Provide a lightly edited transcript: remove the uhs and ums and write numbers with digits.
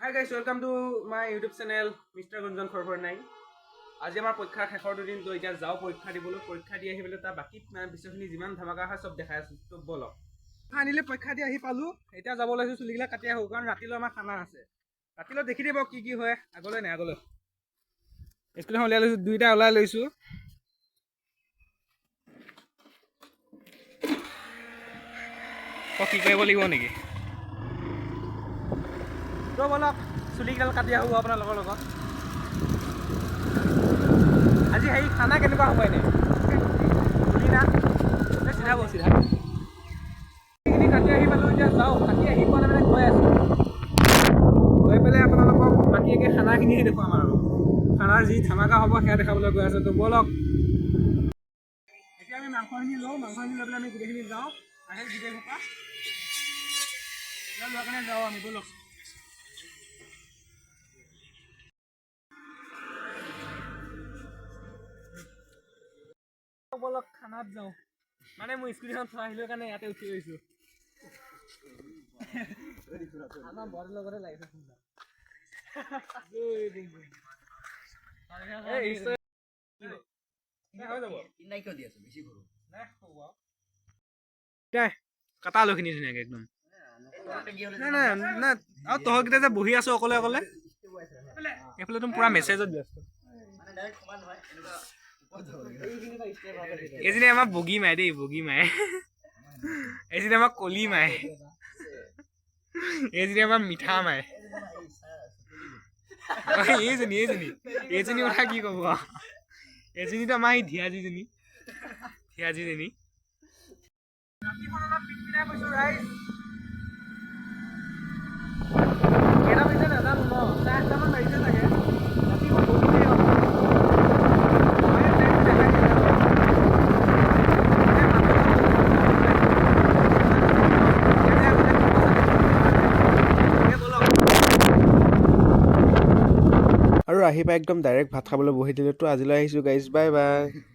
Hi guys, welcome to my YouTube channel, Mr. Gunjan 449. আজি আমাৰ পৰীক্ষাৰ শেষৰ দুদিন তো এতিয়া যাও পৰীক্ষা দিবলৈ পৰীক্ষা দি আহিবলৈ তাৰ বাকি বিষয়খিনি যিমান ধামাকা হয় সব দেখাই আছো তো বলক আনিলে পৰীক্ষা দি আহি পালো এতিয়া যাব লৈছো চুলিগিলা কাটি আহো কাৰণ ৰাতিলৈ আমাৰ খানা আছে ৰাতিলৈ দেখি দিব কি হয় আগলৈ নাই আগলৈ স্কুলখন উলিয়াই লৈছো দুইটা ওলাই লৈছো কি কৰিব লাগিব নেকি তো বলক চুলিগিলা কাটি আহো আপোনাৰ লগৰ লগত আজি হেৰি খানা কেনেকুৱা হ'ব এনে বুলি না চিধা বল চিধা এইখিনি কাটি আহি পালোঁ এতিয়া যাওঁ কাটি আহি পোৱা মানে গৈ আছোঁ গৈ পেলাই আপোনালোকক বাকীকৈ খানাখিনি দেখুৱাম আৰু খানাৰ যি ধামাকা হ'ব সেয়া দেখাবলৈ গৈ আছোঁ তো বলক এতিয়া আমি মাংসখিনি লওঁ মাংসখিনি লৈ পেলাই আমি গোটেইখিনি যাওঁ আহে গোটেই সোপা লোৱাৰ কাৰণে যাওঁ আমি বলক বলক খানাত যাওঁ মানে মই স্কুটিখন থৈ আহিলোঁ কাৰণে ইয়াতে উঠি গৈছোঁ আমাৰ বৰ লগতে লাগিছে সুন্দৰ কাটা আলুখিনি ধুনীয়াকৈ একদম নাই নাই নাই আৰু তহঁতকেইটা যে বহি আছো অকলে অকলে এইফালে তুমি পুৰা মেছেজত ব্যস্ত এইজনী আমাৰ বগী মায়ে দেই বগী মায়ে এইজনী আমাৰ কলি মায়ে এইজনী আমাৰ মিঠা মায়ে এইজনী এইজনী এইজনী কথা কি ক'ব এইজনীতো আমাৰ এই ধিয়াজীজনী ধিয়াজীজনী কেইটা বাজিছে নাজানো ন 8টামান বাজিছে চাগে আৰু আহি পাই একদম ডাইৰেক্ট ভাত খাবলৈ বহি দিলোঁ তো আজিলৈ আহিছোঁ গাইজ বাই বাই